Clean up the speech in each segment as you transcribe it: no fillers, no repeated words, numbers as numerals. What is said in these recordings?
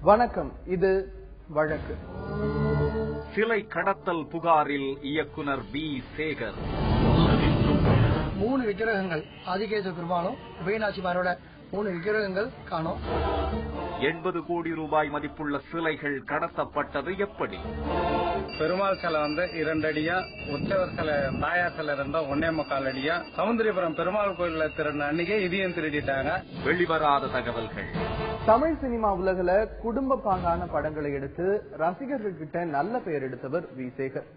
வணக்கம். இது வழக்கு. சிலை கடத்தல் புகாரில் இயக்குனர் வி. சேகர். 3 விக்கிரகங்கள் ஆதிகேச பெருமாளும் உபயநாச்சிமாரோட 3 விக்கிரகங்கள் காணோம். 80 கோடி ரூபாய் மதிப்புள்ள சிலைகள் கடத்தப்பட்டது எப்படி? பெருமாள் சிலை 2 அடியா, உற்சவர் சிலை தாயார் சிலை 1.25 அடியா, சமுத்திரபுரம் பெருமாள் கோயில்ல திருடின அன்னைக்கே இதையும் திருடிட்டாங்க. வெளிவராத தகவல்கள். தமிழ் சினிமா உலகில குடும்ப பாங்கான படங்களை எடுத்து ரசிகர்கள் கிட்ட நல்ல பெயர் எடுத்தவர் வி. சேகர்.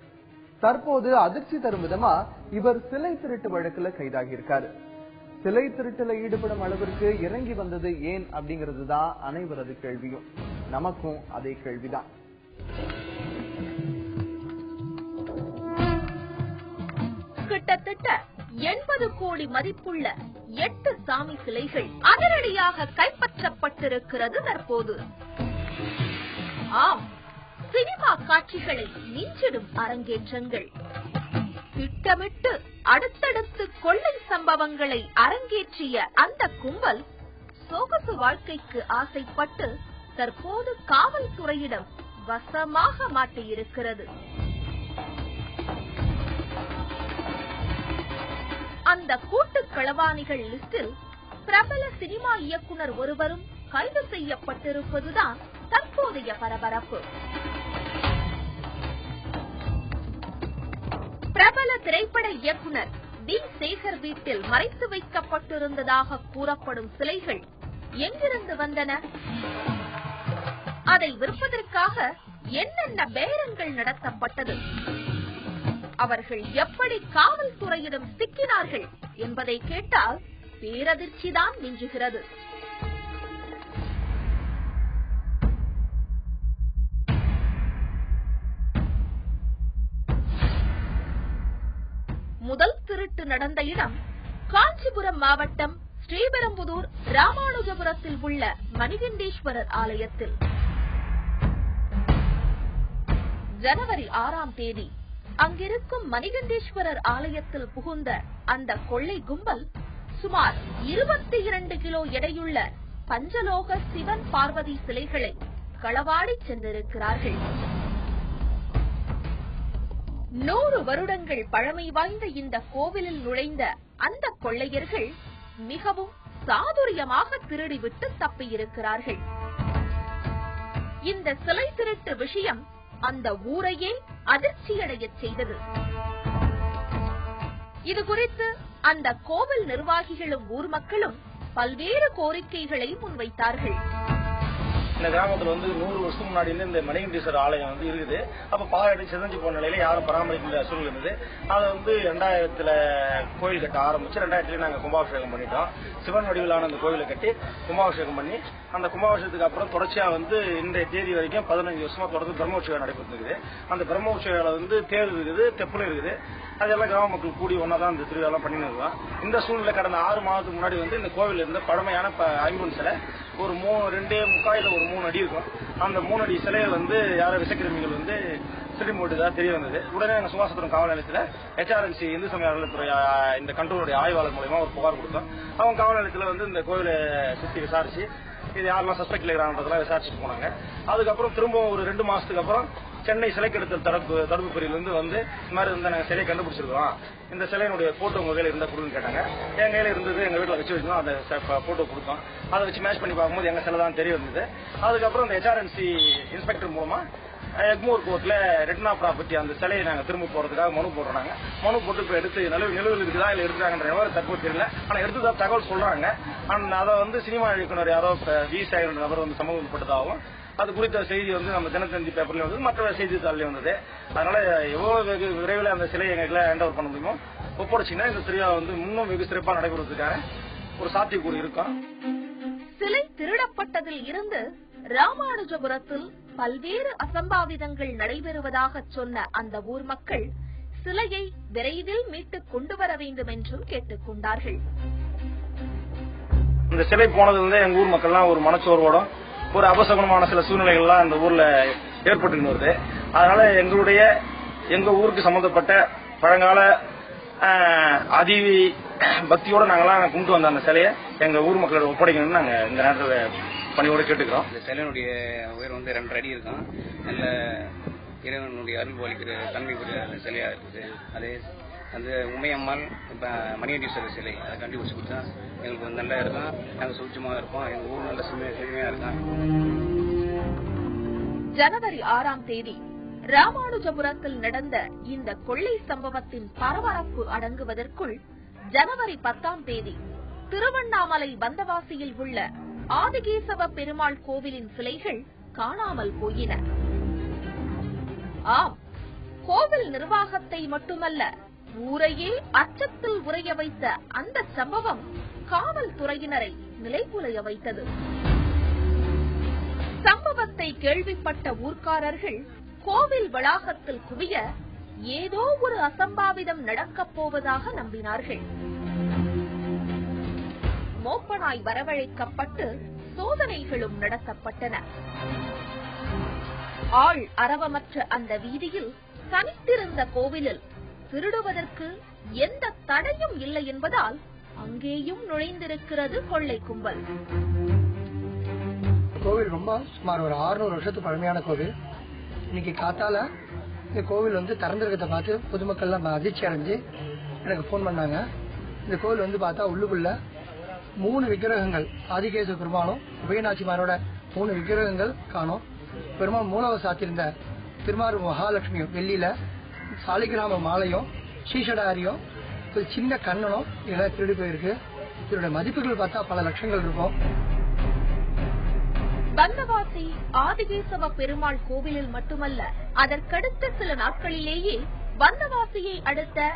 தற்போது அதிர்ச்சி தரும் விதமா இவர் சிலை திருட்டு வழக்குல கைதாகி இருக்காரு. சிலை திருட்டுல ஈடுபடும் அளவிற்கு இறங்கி வந்தது ஏன் அப்படிங்கறதுதான் அனைவரது கேள்வியும். நமக்கும் அதே கேள்விதான். கிட்டத்தட்ட 80 கோடி மதிப்புள்ள 8 சாமி சிலைகள் அதிரடியாக கைப்பற்றப்பட்டிருக்கிறது தற்போது. ஆம், சினிமா காட்சிகளை மிஞ்சிடும் அரங்கேற்றங்கள். திட்டமிட்டு அடுத்தடுத்து கொள்ளை சம்பவங்களை அரங்கேற்றிய அந்த கும்பல் சொகுசு வாழ்க்கைக்கு ஆசைப்பட்டு தற்போது காவல்துறையிடம் வசமாக மாட்டியிருக்கிறது. அந்த கூட்டு களவாணிகள் லிஸ்டில் பிரபல சினிமா இயக்குனர் ஒருவரும் கைது செய்யப்பட்டிருப்பதுதான் தற்போதைய பரபரப்பு. பிரபல திரைப்பட இயக்குனர் வி. சேகர் வீட்டில் மறைத்து வைக்கப்பட்டிருந்ததாக கூறப்படும் சிலைகள் எங்கிருந்து வந்தன? அதை விற்பதற்காக என்னென்ன பேரங்கள் நடத்தப்பட்டது? அவர்கள் எப்படி காவல்துறையிடம் சிக்கினார்கள் என்பதை கேட்டால் பேரதிர்ச்சிதான் மிஞ்சுகிறது. முதல் திருட்டு நடந்த இடம் காஞ்சிபுரம் மாவட்டம் ஸ்ரீபெரும்புதூர் ராமானுஜபுரத்தில் உள்ள மணிகண்டேஸ்வரர் ஆலயத்தில் ஜனவரி 6ஆம் தேதி அங்கிருக்கும் மணிகண்டேஸ்வரர் ஆலயத்தில் புகுந்த அந்த கொள்ளை கும்பல் சுமார் 22 கிலோ எடையுள்ள பஞ்சலோக சிவன் பார்வதி சிலைகளை களவாடி சென்றிருக்கிறார்கள். 100 வருடங்கள் பழமை வாய்ந்த இந்த கோவிலில் நுழைந்த அந்த கொள்ளையர்கள் மிகவும் சாதுரியமாக திருடிவிட்டு தப்பியிருக்கிறார்கள். இந்த சிலை திருட்டு விஷயம் அந்த ஊரையே அதிர்ச்சியடைய செய்தது. இது குறித்து அந்த கோவில் நிர்வாகிகளும் ஊர் மக்களும் பல்வேறு கோரிக்கைகளை முன்வைத்தார்கள். இந்த கிராமத்துல 100 வருஷம் முன்னாடி இந்த மணிகண்டேஸ்வரர் ஆலயம் இருக்குது. அப்ப பாலாடி சிதஞ்சு போன நிலையில யாரும் பராமரிக்கிற சூழ்நிலை இருந்தது. அதை 2000 கோயில் கட்ட ஆரம்பிச்சு 2000 நாங்க கும்பாபிஷேகம் பண்ணிட்டோம். சிவன் வடிவிலான அந்த கோயிலை கட்டி கும்பாபிஷேகம் பண்ணி அந்த கும்பாபிஷேகத்துக்கு அப்புறம் தொடர்ச்சியா இந்த தேதி வரைக்கும் 15 வருஷமா தொடர்ந்து பிரம்மோற்சவம் நடைபெற்று. அந்த பிரம்மோற்சவால தேர் இருக்குது, தெப்பலும் இருக்குது. அதெல்லாம் கிராம மக்கள் கூடி ஒன்னாதான் இந்த திருவிழா பண்ணிட்டு இருக்கோம். இந்த சூழ்நிலை கடந்த 6 மாதத்துக்கு முன்னாடி இந்த கோவில் இருந்த பழமையான 50 சிலை ஒரு 2.25 ஒரு 3 அடி இருக்கும். அந்த 3 அடி சிலையை யாரோ விசக்கிரமிகள் திருடி போட்டுதான் தெரிய வந்தது. உடனே எங்க சுகாசத்திரம் காவல் நிலையத்துல HRNC இந்து சமய அறநிலையத்துறை இந்த கண்ட்ரோலுடைய ஆய்வாளர் மூலமா ஒரு புகார் கொடுத்தோம். அவங்க காவல் நிலையத்துல இந்த கோவிலை சுத்தி விசாரிச்சு இது யாரெல்லாம் சஸ்பெக்ட் இருக்கிறாங்கன்றதெல்லாம் விசாரிச்சுட்டு போனாங்க. அதுக்கப்புறம் திரும்பவும் ஒரு 2 மாசத்துக்கு அப்புறம் சென்னை சிலை கடத்தல் தடுப்பு பிரிவிலிருந்து இந்த மாதிரி நாங்க சிலையை கண்டுபிடிச்சிருக்கோம், இந்த சிலையினுடைய போட்டோ உங்க கையில இருந்தா கொடுன்னு கேட்டாங்க. என் கையில இருந்தது, எங்க வீட்டுல வச்சு வச்சிருந்தோம். அந்த போட்டோ கொடுத்தோம். அதை வச்சு மேட்ச் பண்ணி பார்க்கும்போது எங்க சிலை தான் தெரிய வந்தது. அதுக்கப்புறம் இந்த HRNC இன்ஸ்பெக்டர் மூலமா எக்மூர் கோர்ட்ல ரெட்னா ப்ராப்பர்ட்டி அந்த சிலையை நாங்க திரும்ப போறதுக்காக மனு போடுறாங்க. மனு போட்டு இப்ப எடுத்து நிலவில் இருக்குதா இல்ல எடுத்துறாங்கன்ற தற்போது தெரியல. ஆனா எடுத்துதான் தகவல் சொல்றாங்க. அதை சினிமா இயக்குனர் யாரோ வி. சேகர் நபர் சம்பந்தப்பட்டதாகவும் அது குறித்த செய்தி நம்ம தினத்தந்தி பேப்பர்ல வந்தது, மற்ற செய்தித்தாள்லயும் வந்தது. அதனால எவ்வளவு வெகு விரைவில் அந்த சிலையை எங்களை ஹேண்ட் ஓவர் பண்ண முடியுமோ ஒப்படைச்சிங்கன்னா இந்த திருவிழா இன்னும் வெகு சிறப்பாக நடைபெறுவதற்கான ஒரு சாத்தியக்கூறு இருக்கும். சிலை திருடப்பட்டதில் இருந்து ராமானுஜபுரத்தில் பல்வேறு அசம்பாவிதங்கள் நடைபெறுவதாக சொன்ன அந்த ஊர் மக்கள் சிலையை விரைவில் மீட்டு கொண்டு வர வேண்டும் என்றும் கேட்டுக் கொண்டார்கள். இந்த சிலை போனதுல எங்க ஊர் மக்கள்லாம் ஒரு மனச்சோர்வோடும் ஒரு அபசகுணமான சில சூழ்நிலைகள்லாம் இந்த ஊர்ல ஏற்பட்டு வருது. அதனால எங்க ஊருக்கு சம்பந்தப்பட்ட பழங்கால அதி பக்தியோட நாங்கெல்லாம் கும்பிட்டு வந்த அந்த சிலையை எங்க ஊர் மக்களோட ஒப்படைக்கணும்னு நாங்க இந்த நேரத்தில் பணியோட கேட்டுக்கிறோம். இந்த சிலையினுடைய உயரம் வந்து 2 அடி இருக்கும். நல்ல இறைவனுடைய அருள் பாலிக்கிற தன்மை கூடிய சிலையா இருக்குது. அதே அந்த உமையம்மாள் மணிகண்டீஸ்வரர் சிலை அதை கண்டுபிடிச்சு கொடுத்தா எங்களுக்கு நல்லா இருக்கும். நாங்கள் சூட்சமாக இருப்போம். எங்கள் ஊர் நல்ல செம்மையா இருக்கும். ஜனவரி 6ஆம் தேதி ராமானுஜபுரத்தில் நடந்த இந்த கொள்ளை சம்பவத்தின் பரபரப்பு அடங்குவதற்குள் ஜனவரி 10ஆம் தேதி திருவண்ணாமலை வந்தவாசியில் உள்ள ஆதிகேசவ பெருமாள் கோவிலின் சிலைகள் காணாமல் போயின. ஆம், கோவில் நிர்வாகத்தை மட்டுமல்ல, ஊரையே அச்சத்தில் உறைய வைத்த அந்த சம்பவம் காவல்துறையினரை நிலைகுலைய வைத்தது. சம்பவத்தை கேள்விப்பட்ட ஊர்க்காரர்கள் கோவில் வளாகத்தில் குவிய ஏதோ ஒரு அசம்பாவிதம் நடக்கப் போவதாக நம்பினார்கள். மோப்பனாய் வரவழைக்கப்பட்டு சோதனைகளும் நடத்தப்பட்டன. ஆள் அரவமற்ற அந்த வீதியில் தனித்திருந்த கோவிலில் திருடுவதற்கு எந்த தடையும் இல்லை என்பதால் அங்கேயும் நுழைந்திருக்கிறது கொள்ளை கும்பல். கோவில் ரொம்ப சுமார் ஒரு 600 வருஷத்துக்கு பழமையான கோவில். இன்னைக்கு காத்தால இந்த கோவில் வந்து திறந்திருக்கிறத பார்த்து பொதுமக்கள் எல்லாம் அதிர்ச்சி அடைஞ்சு எனக்கு போன் பண்ணாங்க. இந்த கோவில் வந்து பார்த்தா உள்ளுக்குள்ள 3 விக்கிரகங்கள், ஆதிகேசவ பெருமாளும் உபயநாச்சிமாரோட 3 விக்கிரகங்கள் காணும். பெருமாள் மூலவ சாத்திருந்த திருமாறு மகாலட்சுமியும் வெள்ளியில சாலிகிராம மாலையும் ஸ்ரீஷடாரியும் ஒரு சின்ன கண்ணனும் இதெல்லாம் திருடி போயிருக்கு. இதோட மதிப்புகள் பார்த்தா பல லட்சங்கள் இருக்கும். வந்தவாசி ஆதிகேசவ பெருமாள் கோவிலில் மட்டுமல்ல, அதற்கடுத்த சில நாட்களிலேயே வந்தவாசியை அடுத்த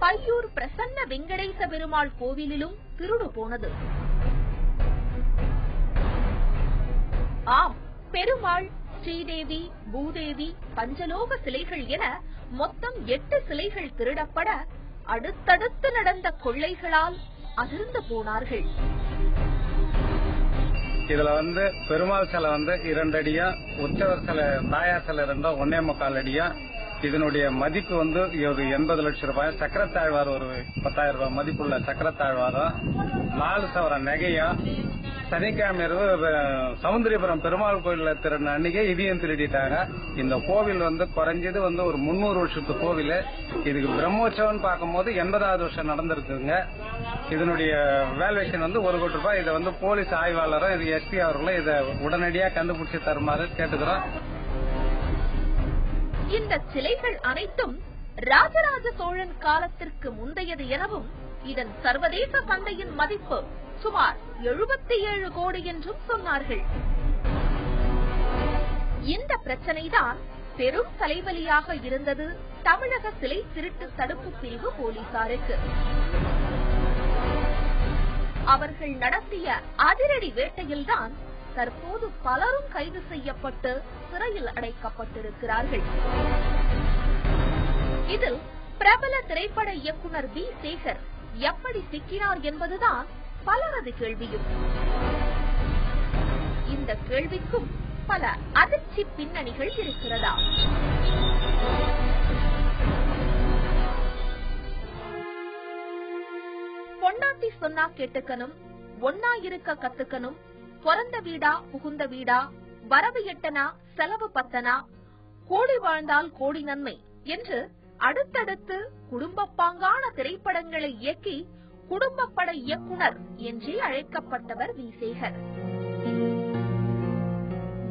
பையூர் பிரசன்ன வெங்கடேச பெருமாள் கோவிலிலும் திருடு போனது. ஆம், பெருமாள், ஸ்ரீதேவி, பூதேவி, பஞ்சலோக சிலைகள் என மொத்தம் 8 சிலைகள் திருடப்பட அடுத்தடுத்து நடந்த கொள்ளைகளால் அதிர்ந்து போனார்கள். இதுல வந்து பெருமாள் சிலை வந்து 2 அடியா, உற்சவர் சிலை தாயார் சிலை 1.25 அடியா. இதனுடைய மதிப்பு வந்து ஒரு 80 லட்சம் ரூபாய். சக்கரத்தாழ்வார் ஒரு 10,000 ரூபாய் மதிப்புள்ள சக்கரத்தாழ்வாரம், 4 சவரம் நகையா. சனிக்கிழமை சமுத்திரபுரம் பெருமாள் கோயில்ல திருடின அன்னைக்கே இதையும் திருடிட்டாங்க. இந்த கோவில் வந்து குறைஞ்சது வந்து ஒரு 300 வருஷத்து கோவில். இதுக்கு பிரம்மோற்சவம் பார்க்கும்போது 80வது வருஷம் நடந்திருக்குங்க. இதனுடைய வேல்யூவேஷன் வந்து 1 கோடி ரூபாய். இதை வந்து போலீஸ் ஆய்வாளரும் இது எஸ்பி அவர்களும் இதை உடனடியாக கண்டுபிடிச்சு தருமாறு கேட்டுக்கிறோம். இந்த சிலைகள் அனைத்தும் ராஜராஜ சோழன் காலத்திற்கு முந்தையது எனவும் இதன் சர்வதேச சந்தையின் மதிப்பு சுமார் 77 கோடி என்றும் சொன்னார்கள். இந்த பிரச்சனைதான் பெரும் தலைவலியாக இருந்தது தமிழக சிலை திருட்டு தடுப்பு பிரிவு போலீசாருக்கு. அவர்கள் நடத்திய அதிரடி வேட்டையில்தான் தற்போது பலரும் கைது செய்யப்பட்டு சிறையில் அடைக்கப்பட்டிருக்கிறார்கள். இதில் பிரபல திரைப்பட இயக்குனர் வி. சேகர் எப்படி சிக்கினார் என்பதுதான் பலரது கேள்வியும். இந்த கேள்விக்கும் பல அதிர்ச்சி பின்னணிகள் இருக்கிறதா? பொண்டாட்டி சொன்னா கேட்டுக்கணும், ஒன்னா இருக்க கத்துக்கணும், பிறந்த வீடா புகுந்த வீடா, வரவு எட்டனா செலவு பத்தனா, கோடி வாழ்ந்தால் கோடி நன்மை என்று அடுத்தடுத்து குடும்பப்பாங்கான திரைப்படங்களை இயக்கி குடும்பப்பட இயக்குனர் என்றே அழைக்கப்பட்டவர் வி. சேகர்.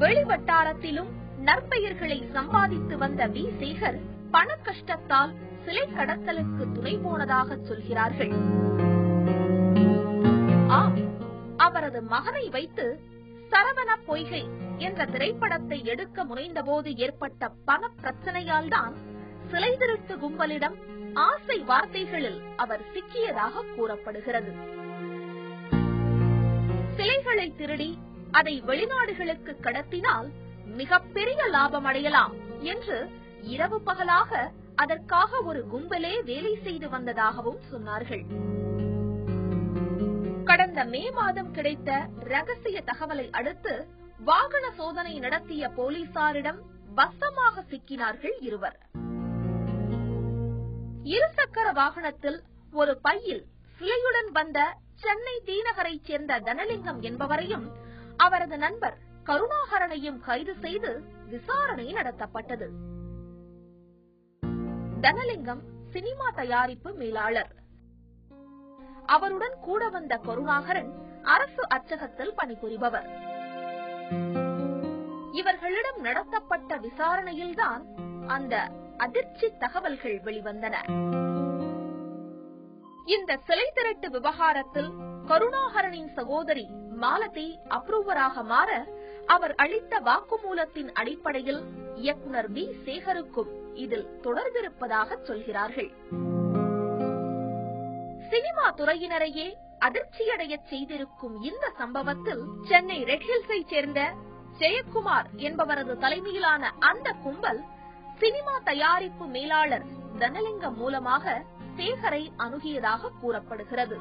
வெளிவட்டாரத்திலும் நற்பெயர்களை சம்பாதித்து வந்த வி. சேகர் பண கஷ்டத்தால் சிலை கடத்தலுக்கு துணை போனதாக சொல்கிறார்கள். ஆம், அவரது மகனை வைத்து சரவண பொய்கை என்ற திரைப்படத்தை எடுக்க முனைந்தபோது ஏற்பட்ட பண பிரச்சனையால் தான் சிலை திருட்டு கும்பலிடம் ஆசை வார்த்தைகளில் அவர் சிக்கியதாக கூறப்படுகிறது. சிலைகளை திருடி அதை வெளிநாடுகளுக்கு கடத்தினால் மிகப்பெரிய லாபம் அடையலாம் என்று இரவு பகலாக அதற்காக ஒரு கும்பலே வேலை செய்து வந்ததாகவும் சொன்னார்கள். கடந்த மே மாதம் கிடைத்த ரகசிய தகவலை அடுத்து வாகன சோதனை நடத்திய போலீசாரிடம் வசமாக சிக்கினார்கள் இருவர். இருசக்கர வாகனத்தில் ஒரு பையில் சிலையுடன் வந்த சென்னை தீநகரைச் சேர்ந்த தனலிங்கம் என்பவரையும், அவரது நண்பர் கருணாகரனையும் கைது செய்து விசாரணை நடத்தப்பட்டது. தனலிங்கம் சினிமா தயாரிப்பு மேலாளர். அவருடன் கூட வந்த கருணாகரன் அரசு அச்சகத்தில் பணிபுரிபவர். இவர்களிடம் நடத்தப்பட்ட விசாரணையில்தான் அந்த அதிர்ச்சி தகவல்கள் வெளிவந்தன. இந்த சிலை திருட்டு விவகாரத்தில் கருணாகரனின் சகோதரி மாலதி அப்ரூவராக மாற அவர் அளித்த வாக்குமூலத்தின் அடிப்படையில் இயக்குனர் வி சேகருக்கும் இதில் தொடர்பிருப்பதாக சொல்கிறார்கள். சினிமா துறையினரையே அதிர்ச்சியடைய செய்திருக்கும் இந்த சம்பவத்தில் சென்னை ரெட் ஹில்ஸை சேர்ந்த ஜெயக்குமார் என்பவரது தலைமையிலான அந்த கும்பல் சினிமா தயாரிப்பு மேலாளர் தனலிங்கம் மூலமாக சேகரை அணுகியதாக கூறப்படுகிறது.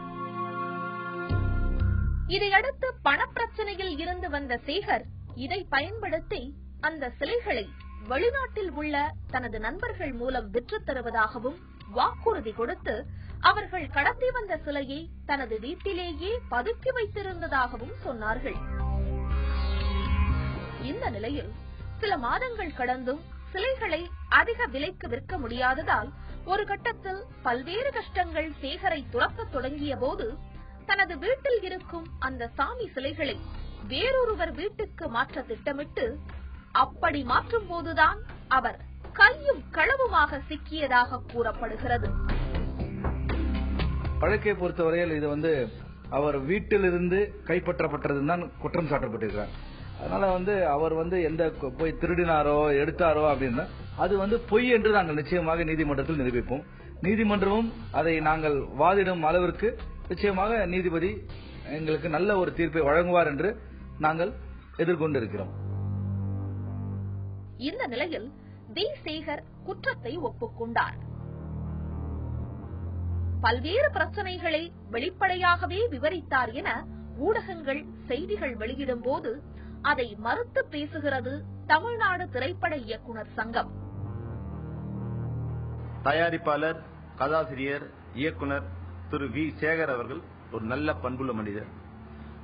இதையடுத்து பணப்பிரச்சனையில் இருந்து வந்த சேகர் இதை பயன்படுத்தி அந்த சிலைகளை வெளிநாட்டில் உள்ள தனது நண்பர்கள் மூலம் விற்று தருவதாகவும் வாக்குறுதி கொடுத்து அவர்கள் கடத்தி வந்த சிலையை தனது வீட்டிலேயே பதுக்கி வைத்திருந்ததாகவும் சொன்னார்கள். இந்த நிலையில் சில மாதங்கள் கடந்தும் சிலைகளை அதிக விலைக்கு விற்க முடியாததால் ஒரு கட்டத்தில் பல்வேறு கஷ்டங்கள் சேகரை துரத்த தொடங்கிய போது தனது வீட்டில் இருக்கும் அந்த சாமி சிலைகளை வேறொருவர் வீட்டுக்கு மாற்ற திட்டமிட்டு அப்படி மாற்றும் போதுதான் அவர் கையும் களவுமாக சிக்கியதாக கூறப்படுகிறது. வழக்கை பொறுத்தவரையில் இது அவர் வீட்டிலிருந்து கைப்பற்றப்பட்டதுன்னு தான் குற்றம் சாட்டப்பட்டிருக்கிறார். அதனால அவர் எந்த போய் திருடினாரோ எடுத்தாரோ அப்படின்னா அது பொய் என்று நாங்கள் நிச்சயமாக நீதிமன்றத்தில் நிரூபிப்போம். நீதிமன்றமும் அதை நாங்கள் வாதிடும் அளவிற்கு நிச்சயமாக நீதிபதி எங்களுக்கு நல்ல ஒரு தீர்ப்பை வழங்குவார் என்று நாங்கள் எதிர்கொண்டிருக்கிறோம். இந்த நிலையில் வி சேகர் குற்றத்தை ஒப்புக்கொண்டார். பல்வேறு பிரச்சனைகளை வெளிப்படையாகவே விவரித்தார் என ஊடகங்கள் செய்திகள் வெளியிடும் போது அதை மறுத்து பேசுகிறது தமிழ்நாடு திரைப்பட இயக்குனர் சங்கம். தயாரிப்பாளர், கதாசிரியர், இயக்குனர் திரு வி சேகர் அவர்கள் ஒரு நல்ல பண்புள்ள மனிதர்.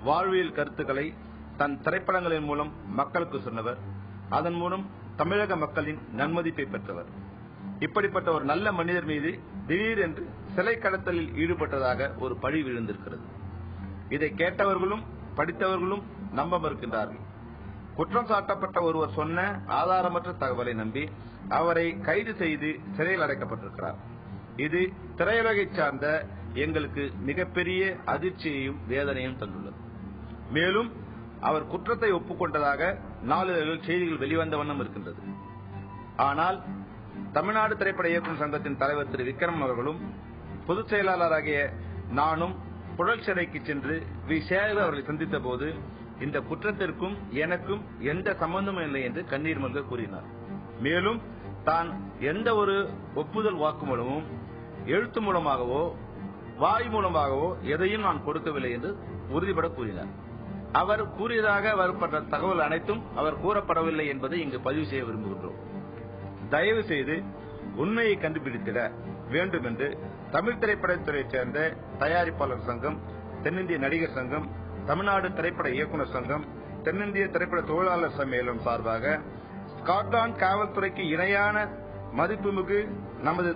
வாழ்வியல் கருத்துக்களை தன் திரைப்படங்களின் மூலம் மக்களுக்கு சொன்னவர். அதன் மூலம் தமிழக மக்களின் நன்மதிப்பை பெற்றவர். இப்படிப்பட்ட ஒரு நல்ல மனிதர் மீது திடீரென்று சிலை கடத்தலில் ஈடுபட்டதாக ஒரு பழி விழுந்திருக்கிறது. இதை கேட்டவர்களும் படித்தவர்களும் நம்ப மறுக்கின்றார்கள். குற்றம் சாட்டப்பட்ட ஒருவர் சொன்ன ஆதாரமற்ற தகவலை நம்பி அவரை கைது செய்து சிறையில் அடைக்கப்பட்டிருக்கிறார். இது திரையுலகை சார்ந்த எங்களுக்கு மிகப்பெரிய அதிர்ச்சியையும் வேதனையும் தந்துள்ளது. மேலும் அவர் குற்றத்தை ஒப்புக்கொண்டதாக நாளிதழ்கள் செய்திகள் வெளிவந்த வண்ணம் இருக்கின்றது. ஆனால் தமிழ்நாடு திரைப்பட இயக்குநர் சங்கத்தின் தலைவர் திரு விக்ரம் அவர்களும் பொதுச் செயலாளராகிய நானும் புழல் சிறைக்கு சென்று வி சேகர் அவர்களை சந்தித்த போது இந்த குற்றத்திற்கும் எனக்கும் எந்த சம்பந்தமும் இல்லை என்று கண்ணீர் மல்க கூறினார். மேலும் தான் எந்த ஒரு ஒப்புதல் வாக்குமூலமும் எழுத்து மூலமாகவோ வாய் மூலமாகவோ எதையும் நான் கொடுக்கவில்லை என்று உறுதிபட கூறினார். அவர் கூறியதாக வரப்பட்ட தகவல் அனைத்தும் அவர் கூறப்படவில்லை என்பதை இங்கு பதிவு செய்ய விரும்புகின்றோம். தயவு செய்து உண்மையை கண்டுபிடித்திட வேண்டும் என்று தமிழ் திரைப்படத்துறையைச் சேர்ந்த தயாரிப்பாளர் சங்கம், தென்னிந்திய நடிகர் சங்கம், தமிழ்நாடு திரைப்பட இயக்குநர் சங்கம், தென்னிந்திய திரைப்பட தொழிலாளர் சம்மேளனம் சார்பாக ஸ்காட்லாந்து காவல்துறைக்கு இணையான மதிப்புமிகு நமது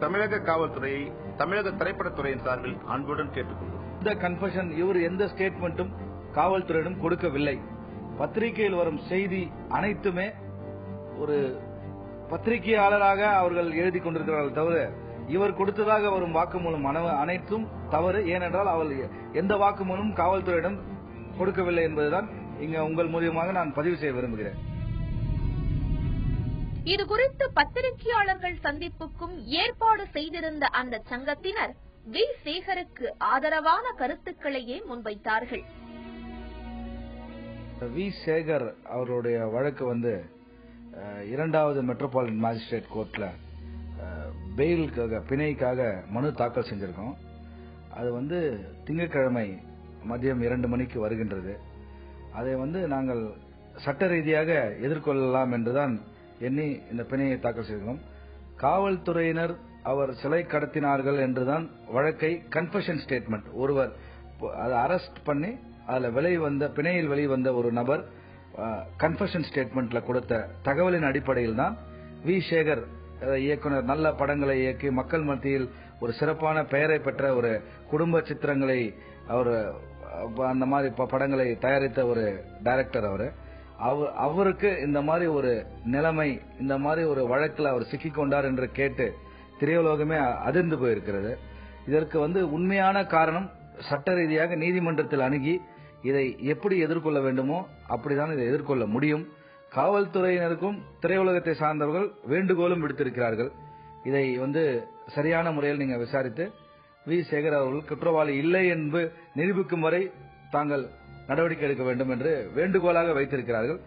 தமிழக காவல்துறையை தமிழக திரைப்படத்துறையின் சார்பில் அன்புடன் கேட்டுக்கொள்கிறோம். இந்த கன்ஃபஷன் இவர் எந்த ஸ்டேட்மெண்ட்டும் காவல்துறையிடம் கொடுக்கவில்லை. பத்திரிகையில் வரும் செய்தி அனைத்துமே ஒரு பத்திரிகையாளராக அவர்கள் எழுதி கொண்டிருக்கிறார்கள் தவிர இவர் கொடுத்ததாக வரும் வாக்குமூலம் அனைத்தும் தவறு. ஏனென்றால் அவர் எந்த வாக்குமூலம் காவல்துறையிடம் கொடுக்கவில்லை என்பதுதான் இங்க உங்கள் மூலியமாக நான் பதிவு செய்ய விரும்புகிறேன். இதுகுறித்து பத்திரிகையாளர்கள் சந்திப்புக்கும் ஏற்பாடு செய்திருந்த அந்த சங்கத்தினர் வி சேகருக்கு ஆதரவான கருத்துக்களையே முன்வைத்தார்கள். வி சேகர் அவருடைய வழக்கு இரண்டாவது மெட்ரோபாலிட்டன் மேஜிஸ்ட்ரேட் கோர்ட்ல பெயிலுக்காக பிணைக்காக மனு தாக்கல் செஞ்சிருக்கோம். அது திங்கட்கிழமை மதியம் 2 மணிக்கு வருகின்றது. அதை நாங்கள் சட்ட ரீதியாக எதிர்கொள்ளலாம் என்றுதான் எண்ணி இந்த பிணையை தாக்கல் செய்கிறோம். காவல்துறையினர் அவர் சிலை கடத்தினார்கள் என்றுதான் வழக்கை கன்ஃபஷன் ஸ்டேட்மெண்ட் ஒருவர் அதை அரெஸ்ட் பண்ணி அதுல பிணையில் வெளிவந்த ஒரு நபர் கன்ஃபெஷன் ஸ்டேட்மெண்ட்ல கொடுத்த தகவலின் அடிப்படையில் தான் வி சேகர் இயக்குனர் நல்ல படங்களை இயக்கி மக்கள் மத்தியில் ஒரு சிறப்பான பெயரை பெற்ற ஒரு குடும்ப சித்திரங்களை அவர் அந்த மாதிரி படங்களை தயாரித்த ஒரு டைரக்டர் அவருக்கு இந்த மாதிரி ஒரு நிலைமை, இந்த மாதிரி ஒரு வழக்கில் அவர் சிக்கிக்கொண்டார் என்று கேட்டு திரையுலகமே அதிர்ந்து போயிருக்கிறது. இதற்கு உண்மையான காரணம் சட்ட ரீதியாக நீதிமன்றத்தில் அணுகி இதை எப்படி எதிர்கொள்ள வேண்டுமோ அப்படிதான் இதை எதிர்கொள்ள முடியும். காவல்துறையினருக்கும் திரையுலகத்தை சார்ந்தவர்கள் வேண்டுகோளும் விடுத்திருக்கிறார்கள். இதை சரியான முறையில் நீங்க விசாரித்து வி சேகர் அவர்கள் குற்றவாளி இல்லை என்று நிரூபிக்கும் வரை தாங்கள் நடவடிக்கை எடுக்க வேண்டும் என்று வேண்டுகோளாக வைத்திருக்கிறார்கள்.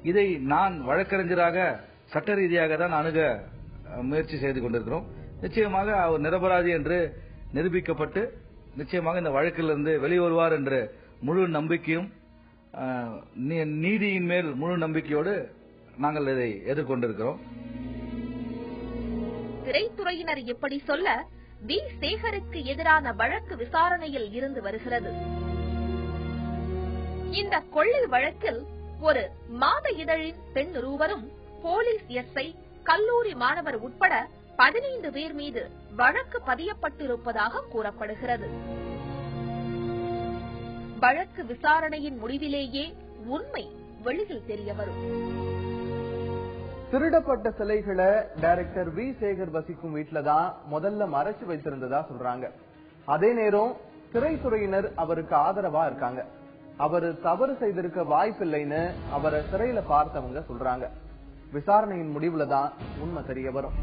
இதை நான் வழக்கறிஞராக சட்ட ரீதியாக தான் அணுக முயற்சி செய்து கொண்டிருக்கிறோம். நிச்சயமாக அவர் நிரபராதி என்று நிரூபிக்கப்பட்டு நிச்சயமாக இந்த வழக்கிலிருந்து வெளிவருவார் என்ற முழு நம்பிக்கையும் நீதியின் மேல் முழு நம்பிக்கையோடு நாங்கள் இதை எதிர்கொண்டிருக்கிறோம். திரைத்துறையினர் எப்படி சொல்ல வி சேகருக்கு எதிரான வழக்கு விசாரணையில் இருந்து வருகிறது. இந்த கொள்ளை வழக்கில் ஒரு மாத இதழின் பெண் ஒருவரும் போலீஸ் எஸ்ஐ, கல்லூரி மாணவர் உட்பட 15 பேர் மீது வழக்கு பதியப்பட்டிருப்பதாக கூறப்படுகிறது. வழக்கு விசாரணையின் முடிவிலேயே உண்மை வெளியில் தெரிய வரும். திருடப்பட்ட சிலைகளை டைரக்டர் வி சேகர் வசிக்கும் வீட்டுல தான் முதல்ல மறைச்சு வைத்திருந்ததா சொல்றாங்க. அதே நேரம் திரைத்துறையினர் அவருக்கு ஆதரவா இருக்காங்க. அவரு தவறு செய்திருக்க வாய்ப்பில்லைன்னு அவரை சிறையில பார்த்தவங்க சொல்றாங்க. விசாரணையின் முடிவுல தான் உண்மை தெரிய வரும்.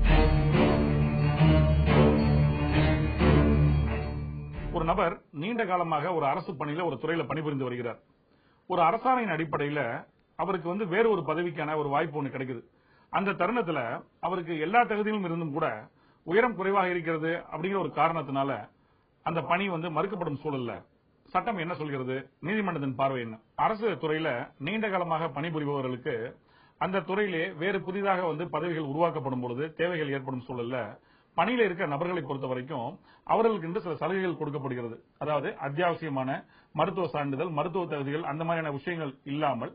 ஒரு நபர் நீண்ட காலமாக ஒரு அரசு பணியில ஒரு துறையில பணிபுரிந்து வருகிறார். ஒரு அரசாணையின் அடிப்படையில அவருக்கு வேறு ஒரு பதவிக்கான ஒரு வாய்ப்பு ஒன்று கிடைக்குது. அந்த தருணத்துல அவருக்கு எல்லா தகுதியிலும் இருந்தும் கூட உயரம் குறைவாக இருக்கிறது அப்படிங்கிற ஒரு காரணத்தினால அந்த பணி மறுக்கப்படும் சூழல்ல சட்டம் என்ன சொல்கிறது, நீதிமன்றத்தின் பார்வை என்ன? அரசு துறையில நீண்ட காலமாக பணிபுரிபவர்களுக்கு அந்த துறையிலே வேறு புதிதாக பதவிகள் உருவாக்கப்படும் பொழுது தேவைகள் ஏற்படும் சூழல்ல பணியில இருக்கிற நபர்களை பொறுத்த வரைக்கும் அவர்களுக்கு என்று சில சலுகைகள் கொடுக்கப்படுகிறது. அதாவது அத்தியாவசியமான மருத்துவ சான்றிதழ், மருத்துவ தகுதிகள், அந்த மாதிரியான விஷயங்கள் இல்லாமல்,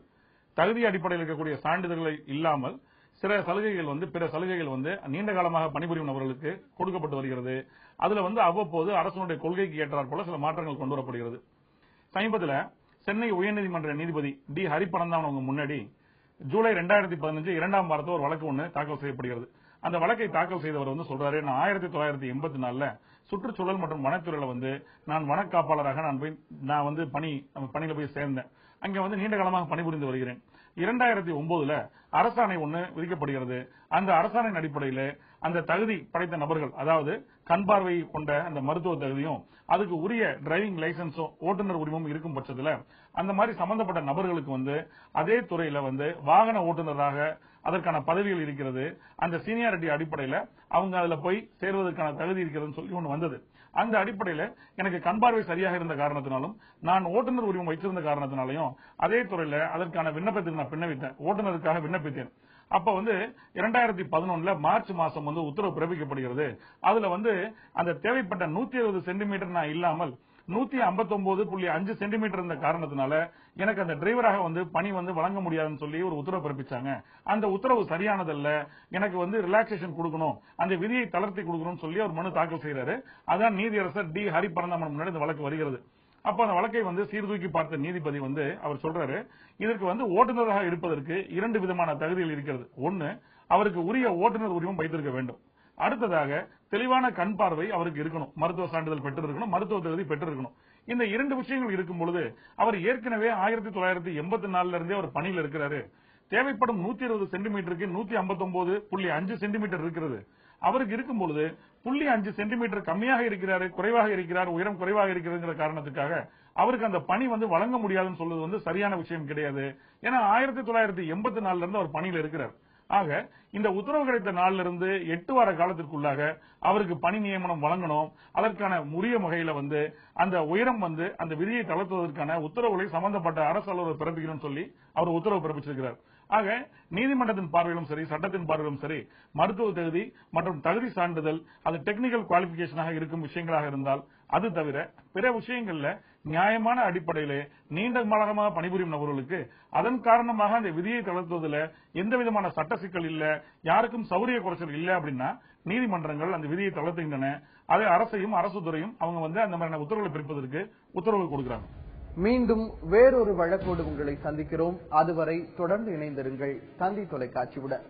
தகுதி அடிப்படையில் இருக்கக்கூடிய சான்றிதழ்களை இல்லாமல் சில சலுகைகள் பிற சலுகைகள் நீண்ட காலமாக பணிபுரியும் நபர்களுக்கு கொடுக்கப்பட்டு வருகிறது. அதுல அவ்வப்போது அரசுடைய கொள்கைக்கு ஏற்றாற் போல சில மாற்றங்கள் கொண்டு வரப்படுகிறது. சமீபத்தில் சென்னை உயர்நீதிமன்ற நீதிபதி டி ஹரிபரந்தாமன் அவங்க முன்னாடி ஜூலை 2015 2ஆம் வாரத்தில் ஒரு வழக்கு ஒன்று தாக்கல் செய்யப்படுகிறது. அந்த வழக்கை தாக்கல் செய்தவர் சொல்றாரு, நான் 1984 சுற்றுச்சூழல் மற்றும் வனத்துறையில நான் வனக்காப்பாளராக நான் பணியில போய் சேர்ந்தேன். அங்க நீண்ட காலமாக பணிபுரிந்து வருகிறேன். 2009 அரசாணை ஒன்று விதிக்கப்படுகிறது. அந்த அரசாணையின் அடிப்படையில் அந்த தகுதி படைத்த நபர்கள், அதாவது கண் பார்வை கொண்ட அந்த மருத்துவ தகுதியும் அதுக்கு உரிய டிரைவிங் லைசன்ஸும் ஓட்டுநர் உரிமமும் இருக்கும் பட்சத்தில் அந்த மாதிரி சம்பந்தப்பட்ட நபர்களுக்கு அதே துறையில வாகன ஓட்டுநராக அதற்கான பதவிகள் இருக்கிறது. அந்த சீனியாரிட்டி அடிப்படையில் அவங்க அதுல போய் சேர்வதற்கான தகுதி இருக்கிறதுன்னு சொல்லி ஒன்று வந்தது. அந்த அடிப்படையில எனக்கு கண் பார்வை சரியாக இருந்த காரணத்தினாலும் நான் ஓட்டுநர் உரிமம் வைத்திருந்த காரணத்தினாலையும் அதே துறையில அதற்கான விண்ணப்பத்துக்கு நான் விண்ணப்பித்தேன், ஓட்டுநருக்காக விண்ணப்பித்தேன். அப்ப 2011 மார்ச் மாசம் உத்தரவு பிறப்பிக்கப்படுகிறது. அதுல அந்த தேவைப்பட்ட 120 சென்டிமீட்டர் நான் இல்லாமல் 159.5 சென்டிமீட்டர் இருந்த காரணத்தினால எனக்கு அந்த டிரைவராக பணி வழங்க முடியாதுன்னு சொல்லி ஒரு உத்தரவு பிறப்பிச்சாங்க. அந்த உத்தரவு சரியானதல்ல, எனக்கு ரிலாக்சேஷன் கொடுக்கணும், அந்த விதியை தளர்த்தி கொடுக்கணும்னு சொல்லி ஒரு மனு தாக்கல் செய்யறாரு. அதான் நீதியரசர் டி ஹரிபரந்தாமன் முன்னாடி இந்த வழக்கு வருகிறது. அப்ப அந்த வழக்கை சீர்தூக்கி பார்த்த நீதிபதி அவர் சொல்றாரு, இதற்கு ஓட்டுநராக இருப்பதற்கு 2 விதமான தகுதிகள் இருக்கிறது. ஒன்னு, அவருக்கு உரிய ஓட்டுநர் உரிமம் வைத்திருக்க வேண்டும். அடுத்ததாக தெளிவான கண் பார்வை அவருக்கு இருக்கணும், மருத்துவ சான்றிதழ் பெற்றிருக்கணும், மருத்துவ தகுதி பெற்றிருக்கணும். இந்த 2 விஷயங்கள் இருக்கும் பொழுது அவர் ஏற்கனவே 1984 இருந்தே அவர் பணியில் இருக்கிறாரு. தேவைப்படும் 120 சென்டிமீட்டருக்கு 159.5 சென்டிமீட்டர் இருக்கிறது. அவருக்கு இருக்கும் பொழுது 0.5 சென்டிமீட்டர் கம்மியாக இருக்கிறாரு, குறைவாக இருக்கிறார், உயரம் குறைவாக இருக்கிறதுங்கிற காரணத்துக்காக அவருக்கு அந்த பணி வழங்க முடியாதுன்னு சொல்றது சரியான விஷயம் கிடையாது. ஏன்னா 1984 இருந்து அவர் பணியில் இருக்கிறார். ஆக இந்த உத்தரவு கிடைத்த நாளிலிருந்து இருந்து 8 வார காலத்திற்குள்ளாக அவருக்கு பணி நியமனம் வழங்கணும். அதற்கான உரிய வகையில அந்த உயரம் அந்த விதியை தளர்த்துவதற்கான உத்தரவுகளை சம்பந்தப்பட்ட அரசு அலுவலர் பிறப்பிக்கணும்னு சொல்லி அவர் உத்தரவு பிறப்பிச்சிருக்கிறார். ஆக நீதிமன்றத்தின் பார்வையிலும் சரி, சட்டத்தின் பார்வையிலும் சரி, மருத்துவ தகுதி மற்றும் தகுதி சான்றிதழ் அது டெக்னிக்கல் குவாலிபிகேஷனாக இருக்கும் விஷயங்களாக இருந்தால் அது தவிர பிற விஷயங்கள்ல நியாயமான அடிப்படையிலே நீண்ட காலமாக பணிபுரியும் நபர்களுக்கு அதன் காரணமாக அந்த விதியை தளர்த்துவதில் எந்த விதமான சட்ட சிக்கல் இல்ல, யாருக்கும் சௌரிய குறைச்சல் இல்ல அப்படின்னா நீதிமன்றங்கள் அந்த விதியை தளர்த்துகின்றன. அதை அரசையும் அரசு துறையும் அவங்க அந்த மாதிரியான உத்தரவுகளை பிறப்பதற்கு உத்தரவு கொடுக்கிறாங்க. மீண்டும் வேறொரு வழக்கோடு உங்களை சந்திக்கிறோம். அதுவரை தொடர்ந்து இணைந்திருங்கள் தந்தி தொலைக்காட்சியுடன்.